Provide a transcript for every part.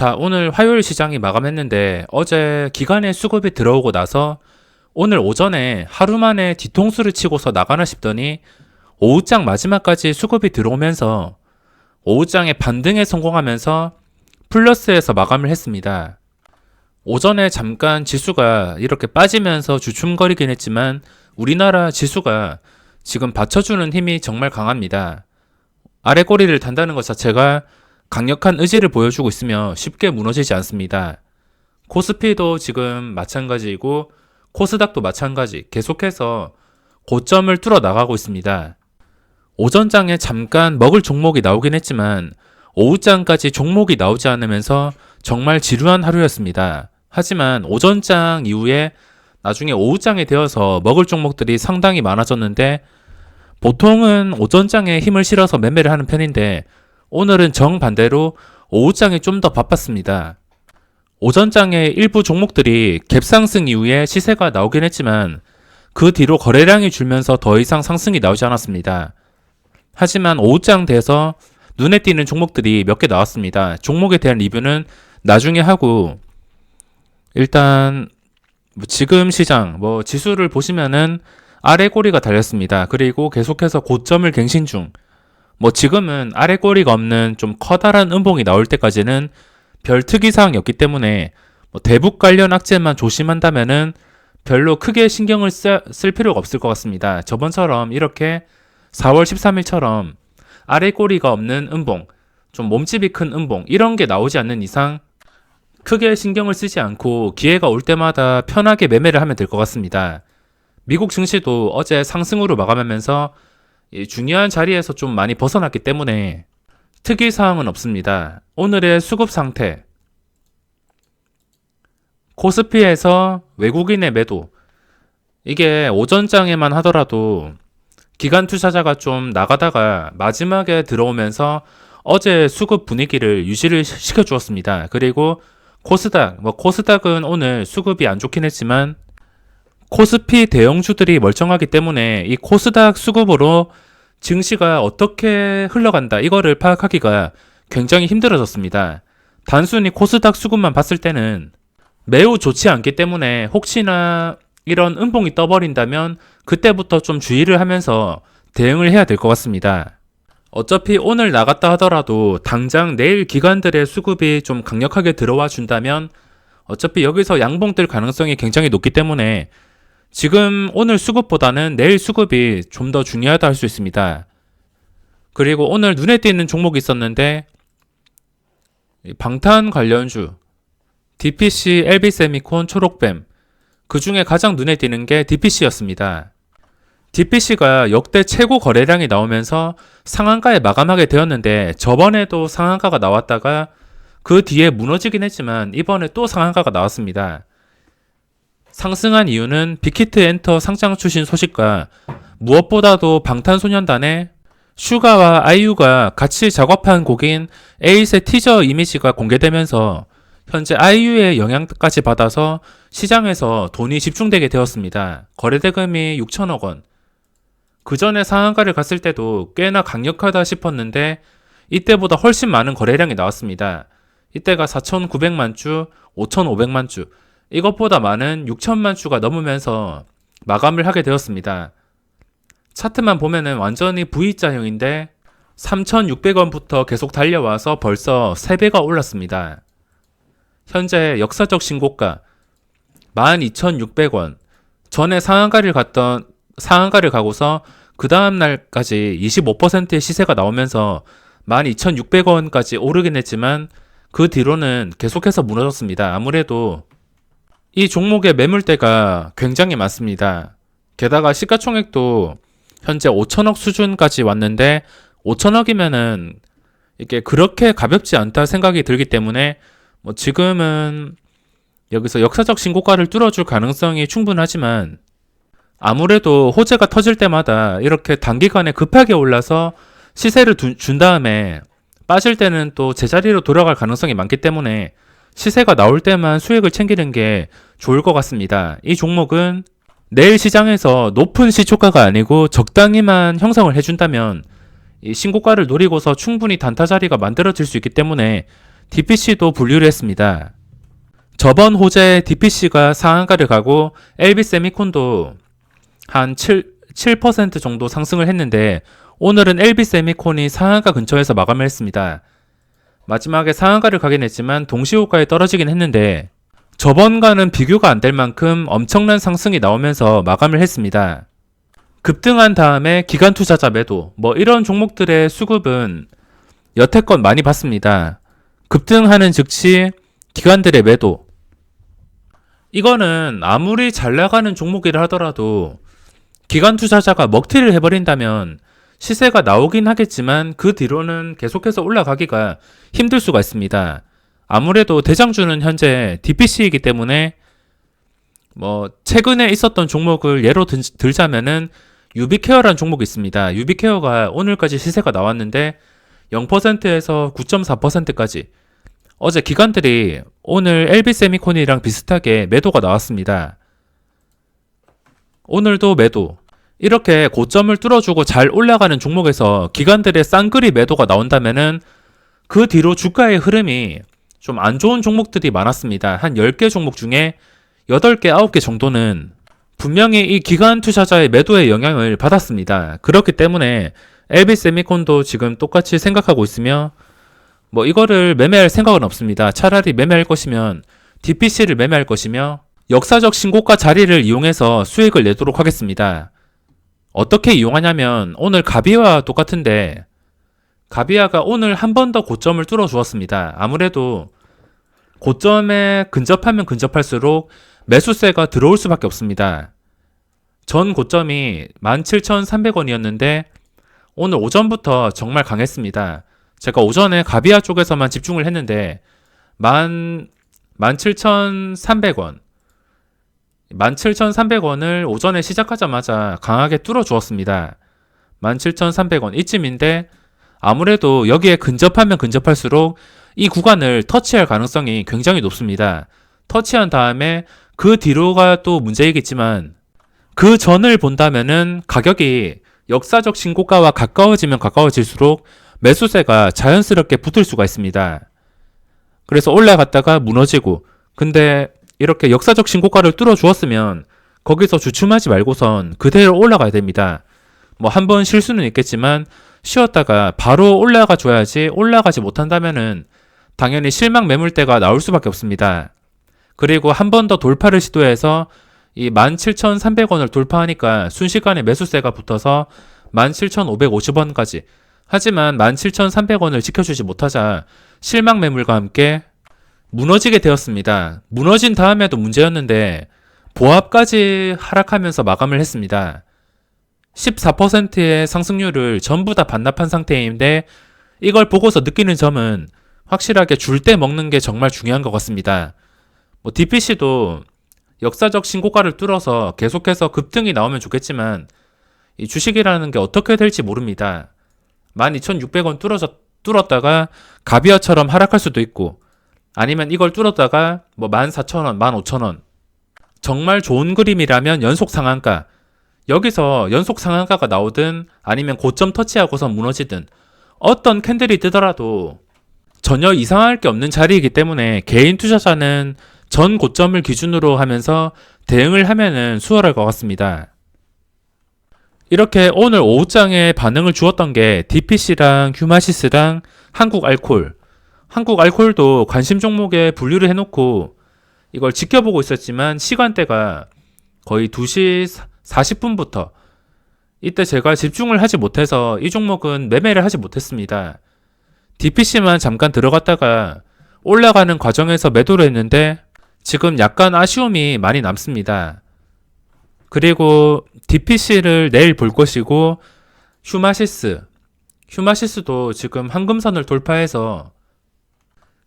자, 오늘 화요일 시장이 마감했는데 어제 기관의 수급이 들어오고 나서 오늘 오전에 하루 만에 뒤통수를 치고서 나가나 싶더니 오후장 마지막까지 수급이 들어오면서 오후장에 반등에 성공하면서 플러스에서 마감을 했습니다. 오전에 잠깐 지수가 이렇게 빠지면서 주춤거리긴 했지만 우리나라 지수가 지금 받쳐주는 힘이 정말 강합니다. 아래 꼬리를 단다는 것 자체가 강력한 의지를 보여주고 있으며 쉽게 무너지지 않습니다. 코스피도 지금 마찬가지이고 코스닥도 마찬가지 계속해서 고점을 뚫어 나가고 있습니다. 오전장에 잠깐 먹을 종목이 나오긴 했지만 오후장까지 종목이 나오지 않으면서 정말 지루한 하루였습니다. 하지만 오전장 이후에 나중에 오후장에 되어서 먹을 종목들이 상당히 많아졌는데 보통은 오전장에 힘을 실어서 매매를 하는 편인데 오늘은 정반대로 오후장에 좀 더 바빴습니다. 오전장에 일부 종목들이 갭상승 이후에 시세가 나오긴 했지만 그 뒤로 거래량이 줄면서 더 이상 상승이 나오지 않았습니다. 하지만 오후장 돼서 눈에 띄는 종목들이 몇 개 나왔습니다. 종목에 대한 리뷰는 나중에 하고 일단 지금 시장 지수를 보시면은 아래 꼬리가 달렸습니다. 그리고 계속해서 고점을 갱신 중. 지금은 아래 꼬리가 없는 좀 커다란 음봉이 나올 때까지는 별 특이사항이 없기 때문에 대북 관련 악재만 조심한다면은 별로 크게 신경을 쓸 필요가 없을 것 같습니다. 저번처럼 이렇게 4월 13일처럼 아래 꼬리가 없는 음봉, 좀 몸집이 큰 음봉 이런 게 나오지 않는 이상 크게 신경을 쓰지 않고 기회가 올 때마다 편하게 매매를 하면 될 것 같습니다. 미국 증시도 어제 상승으로 마감하면서 중요한 자리에서 좀 많이 벗어났기 때문에 특이사항은 없습니다. 오늘의 수급 상태 코스피에서 외국인의 매도 이게 오전장에만 하더라도 기관 투자자가 좀 나가다가 마지막에 들어오면서 어제 수급 분위기를 유지를 시켜주었습니다. 그리고 코스닥은 오늘 수급이 안 좋긴 했지만 코스피 대형주들이 멀쩡하기 때문에 이 코스닥 수급으로 증시가 어떻게 흘러간다 이거를 파악하기가 굉장히 힘들어졌습니다. 단순히 코스닥 수급만 봤을 때는 매우 좋지 않기 때문에 혹시나 이런 음봉이 떠버린다면 그때부터 좀 주의를 하면서 대응을 해야 될 것 같습니다. 어차피 오늘 나갔다 하더라도 당장 내일 기관들의 수급이 좀 강력하게 들어와 준다면 어차피 여기서 양봉 뜰 가능성이 굉장히 높기 때문에 지금 오늘 수급보다는 내일 수급이 좀 더 중요하다 할 수 있습니다. 그리고 오늘 눈에 띄는 종목이 있었는데 방탄 관련주 DPC, LB세미콘, 초록뱀 그 중에 가장 눈에 띄는 게 DPC였습니다. DPC가 역대 최고 거래량이 나오면서 상한가에 마감하게 되었는데 저번에도 상한가가 나왔다가 그 뒤에 무너지긴 했지만 이번에 또 상한가가 나왔습니다. 상승한 이유는 빅히트 엔터 상장 출신 소식과 무엇보다도 방탄소년단의 슈가와 아이유가 같이 작업한 곡인 에잇의 티저 이미지가 공개되면서 현재 아이유의 영향까지 받아서 시장에서 돈이 집중되게 되었습니다. 거래대금이 6천억 원. 그 전에 상한가를 갔을 때도 꽤나 강력하다 싶었는데 이때보다 훨씬 많은 거래량이 나왔습니다. 이때가 4,900만 주, 5,500만 주. 이것보다 많은 6천만 주가 넘으면서 마감을 하게 되었습니다. 차트만 보면은 완전히 V자형인데 3,600원부터 계속 달려와서 벌써 3배가 올랐습니다. 현재 역사적 신고가 12,600원. 전에 상한가를 가고서 그 다음 날까지 25%의 시세가 나오면서 12,600원까지 오르긴 했지만 그 뒤로는 계속해서 무너졌습니다. 아무래도 이 종목의 매물대가 굉장히 많습니다. 게다가 시가총액도 현재 5천억 수준까지 왔는데 5천억이면은 이게 그렇게 가볍지 않다 생각이 들기 때문에 지금은 여기서 역사적 신고가를 뚫어줄 가능성이 충분하지만 아무래도 호재가 터질 때마다 이렇게 단기간에 급하게 올라서 시세를 준 다음에 빠질 때는 또 제자리로 돌아갈 가능성이 많기 때문에 시세가 나올 때만 수익을 챙기는 게 좋을 것 같습니다. 이 종목은 내일 시장에서 높은 시초가가 아니고 적당히만 형성을 해준다면 이 신고가를 노리고서 충분히 단타 자리가 만들어질 수 있기 때문에 DPC도 분류를 했습니다. 저번 호재 DPC가 상한가를 가고 LB세미콘도 한 7% 정도 상승을 했는데 오늘은 LB세미콘이 상한가 근처에서 마감을 했습니다. 마지막에 상한가를 가긴 했지만 동시호가에 떨어지긴 했는데 저번과는 비교가 안 될 만큼 엄청난 상승이 나오면서 마감을 했습니다. 급등한 다음에 기관 투자자 매도 이런 종목들의 수급은 여태껏 많이 봤습니다. 급등하는 즉시 기관들의 매도. 이거는 아무리 잘 나가는 종목이라 하더라도 기관 투자자가 먹튀를 해버린다면 시세가 나오긴 하겠지만 그 뒤로는 계속해서 올라가기가 힘들 수가 있습니다. 아무래도 대장주는 현재 DPC이기 때문에 최근에 있었던 종목을 예로 들자면은 유비케어라는 종목이 있습니다. 유비케어가 오늘까지 시세가 나왔는데 0%에서 9.4%까지 어제 기관들이 오늘 LB세미콘이랑 비슷하게 매도가 나왔습니다. 오늘도 매도. 이렇게 고점을 뚫어주고 잘 올라가는 종목에서 기관들의 쌍끌이 매도가 나온다면은 그 뒤로 주가의 흐름이 좀 안 좋은 종목들이 많았습니다. 한 10개 종목 중에 8개, 9개 정도는 분명히 이 기관 투자자의 매도의 영향을 받았습니다. 그렇기 때문에 LB세미콘도 지금 똑같이 생각하고 있으며 이거를 매매할 생각은 없습니다. 차라리 매매할 것이면 DPC를 매매할 것이며 역사적 신고가 자리를 이용해서 수익을 내도록 하겠습니다. 어떻게 이용하냐면 오늘 가비와 똑같은데 가비아가 오늘 한 번 더 고점을 뚫어 주었습니다. 아무래도 고점에 근접하면 근접할수록 매수세가 들어올 수밖에 없습니다. 전 고점이 17,300원이었는데 오늘 오전부터 정말 강했습니다. 제가 오전에 가비아 쪽에서만 집중을 했는데 17,300원 17,300원을 오전에 시작하자마자 강하게 뚫어 주었습니다. 17,300원 이쯤인데 아무래도 여기에 근접하면 근접할수록 이 구간을 터치할 가능성이 굉장히 높습니다. 터치한 다음에 그 뒤로가 또 문제이겠지만 그 전을 본다면은 가격이 역사적 신고가와 가까워지면 가까워질수록 매수세가 자연스럽게 붙을 수가 있습니다. 그래서 올라갔다가 무너지고 근데 이렇게 역사적 신고가를 뚫어 주었으면 거기서 주춤하지 말고선 그대로 올라가야 됩니다. 한 번 실수는 있겠지만 쉬었다가 바로 올라가 줘야지 올라가지 못한다면은 당연히 실망 매물대가 나올 수밖에 없습니다. 그리고 한 번 더 돌파를 시도해서 이 17,300원을 돌파하니까 순식간에 매수세가 붙어서 17,550원까지 하지만 17,300원을 지켜주지 못하자 실망 매물과 함께 무너지게 되었습니다. 무너진 다음에도 문제였는데 보합까지 하락하면서 마감을 했습니다. 14%의 상승률을 전부 다 반납한 상태인데 이걸 보고서 느끼는 점은 확실하게 줄 때 먹는 게 정말 중요한 것 같습니다. DPC도 역사적 신고가를 뚫어서 계속해서 급등이 나오면 좋겠지만 이 주식이라는 게 어떻게 될지 모릅니다. 12,600원 뚫었다가 가비아처럼 하락할 수도 있고 아니면 이걸 뚫었다가 14,000원, 15,000원 정말 좋은 그림이라면 연속 상한가 여기서 연속 상한가가 나오든 아니면 고점 터치하고서 무너지든 어떤 캔들이 뜨더라도 전혀 이상할 게 없는 자리이기 때문에 개인 투자자는 전 고점을 기준으로 하면서 대응을 하면은 수월할 것 같습니다. 이렇게 오늘 오후장에 반응을 주었던 게 DPC랑 휴마시스랑 한국알콜도 관심 종목에 분류를 해놓고 이걸 지켜보고 있었지만 시간대가 거의 2시 40분부터 이때 제가 집중을 하지 못해서 이 종목은 매매를 하지 못했습니다. DPC만 잠깐 들어갔다가 올라가는 과정에서 매도를 했는데 지금 약간 아쉬움이 많이 남습니다. 그리고 DPC를 내일 볼 것이고 휴마시스도 지금 황금선을 돌파해서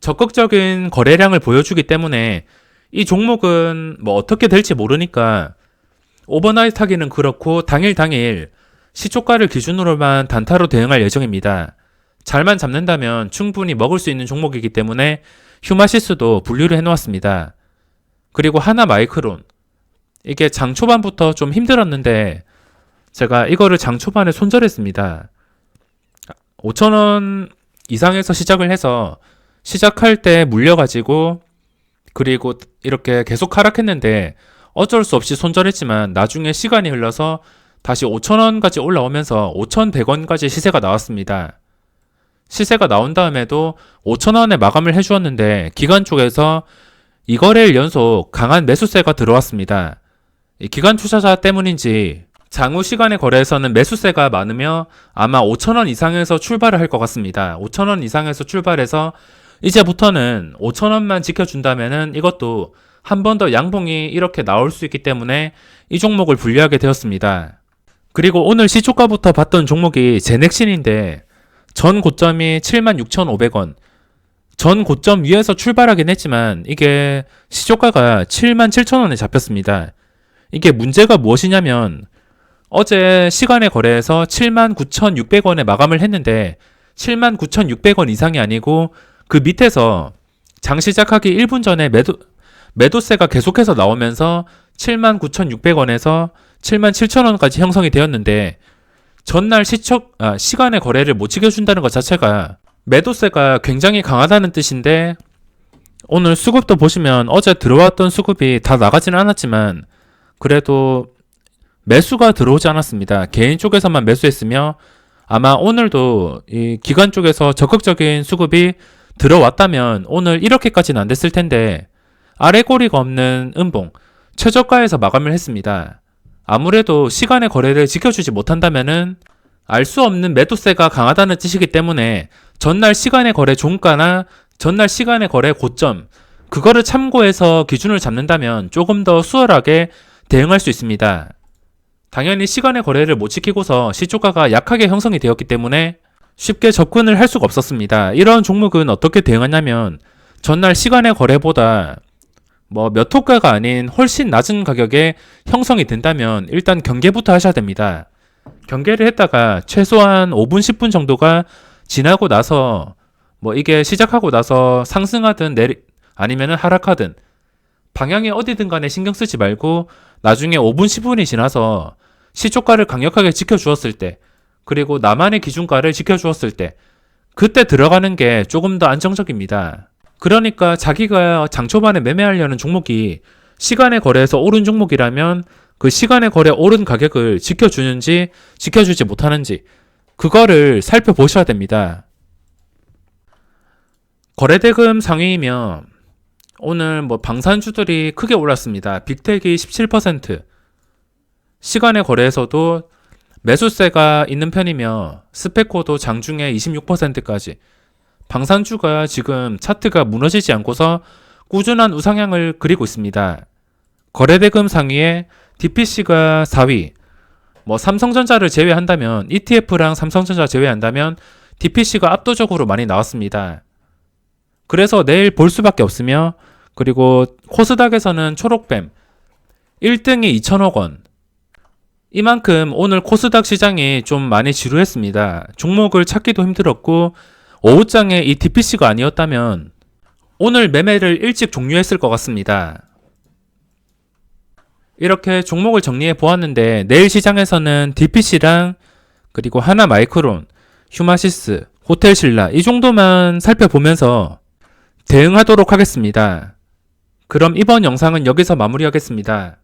적극적인 거래량을 보여주기 때문에 이 종목은 어떻게 될지 모르니까 오버나이트 하기는 그렇고 당일 시초가를 기준으로만 단타로 대응할 예정입니다. 잘만 잡는다면 충분히 먹을 수 있는 종목이기 때문에 휴마시스도 분류를 해놓았습니다. 그리고 하나마이크론 이게 장 초반부터 좀 힘들었는데 제가 이거를 장 초반에 손절했습니다. 5,000원 이상에서 시작을 해서 시작할 때 물려가지고 그리고 이렇게 계속 하락했는데 어쩔 수 없이 손절했지만 나중에 시간이 흘러서 다시 5,000원까지 올라오면서 5,100원까지 시세가 나왔습니다. 시세가 나온 다음에도 5,000원에 마감을 해주었는데 기관 쪽에서 2거래일 연속 강한 매수세가 들어왔습니다. 이 기관 투자자 때문인지 장후 시간의 거래에서는 매수세가 많으며 아마 5,000원 이상에서 출발을 할 것 같습니다. 5,000원 이상에서 출발해서 이제부터는 5,000원만 지켜준다면은 이것도 한 번 더 양봉이 이렇게 나올 수 있기 때문에 이 종목을 분류하게 되었습니다. 그리고 오늘 시초가부터 봤던 종목이 제넥신인데 전 고점이 76,500원. 전 고점 위에서 출발하긴 했지만 이게 시초가가 77,000원에 잡혔습니다. 이게 문제가 무엇이냐면 어제 시간의 거래에서 79,600원에 마감을 했는데 79,600원 이상이 아니고 그 밑에서 장 시작하기 1분 전에 매도세가 계속해서 나오면서 79,600원에서 77,000원까지 형성이 되었는데 전날 시간의 거래를 못 지켜준다는 것 자체가 매도세가 굉장히 강하다는 뜻인데 오늘 수급도 보시면 어제 들어왔던 수급이 다 나가지는 않았지만 그래도 매수가 들어오지 않았습니다. 개인 쪽에서만 매수했으며 아마 오늘도 이 기관 쪽에서 적극적인 수급이 들어왔다면 오늘 이렇게까지는 안 됐을 텐데 아래 꼬리가 없는 음봉 최저가에서 마감을 했습니다. 아무래도 시간의 거래를 지켜주지 못한다면은 알 수 없는 매도세가 강하다는 뜻이기 때문에 전날 시간의 거래 종가나 전날 시간의 거래 고점 그거를 참고해서 기준을 잡는다면 조금 더 수월하게 대응할 수 있습니다. 당연히 시간의 거래를 못 지키고서 시초가가 약하게 형성이 되었기 때문에 쉽게 접근을 할 수가 없었습니다. 이런 종목은 어떻게 대응하냐면 전날 시간의 거래보다 몇 호가가 아닌 훨씬 낮은 가격에 형성이 된다면 일단 경계부터 하셔야 됩니다. 경계를 했다가 최소한 5분, 10분 정도가 지나고 나서 이게 시작하고 나서 상승하든 아니면은 하락하든 방향이 어디든 간에 신경 쓰지 말고 나중에 5분, 10분이 지나서 시초가를 강력하게 지켜주었을 때 그리고 나만의 기준가를 지켜주었을 때 그때 들어가는 게 조금 더 안정적입니다. 그러니까 자기가 장 초반에 매매하려는 종목이 시간의 거래에서 오른 종목이라면 그 시간의 거래 오른 가격을 지켜주는지 지켜주지 못하는지 그거를 살펴보셔야 됩니다. 거래대금 상위이며 오늘 방산주들이 크게 올랐습니다. 빅텍이 17%, 시간의 거래에서도 매수세가 있는 편이며 스페코도 장중에 26%까지 방산주가 지금 차트가 무너지지 않고서 꾸준한 우상향을 그리고 있습니다. 거래대금 상위에 DPC가 4위, 삼성전자를 제외한다면 ETF랑 삼성전자 제외한다면 DPC가 압도적으로 많이 나왔습니다. 그래서 내일 볼 수밖에 없으며 그리고 코스닥에서는 초록뱀 1등이 2천억 원. 이만큼 오늘 코스닥 시장이 좀 많이 지루했습니다. 종목을 찾기도 힘들었고 오후장에 이 DPC가 아니었다면 오늘 매매를 일찍 종료했을 것 같습니다. 이렇게 종목을 정리해 보았는데 내일 시장에서는 DPC랑 그리고 하나마이크론, 휴마시스, 호텔신라 이 정도만 살펴보면서 대응하도록 하겠습니다. 그럼 이번 영상은 여기서 마무리하겠습니다.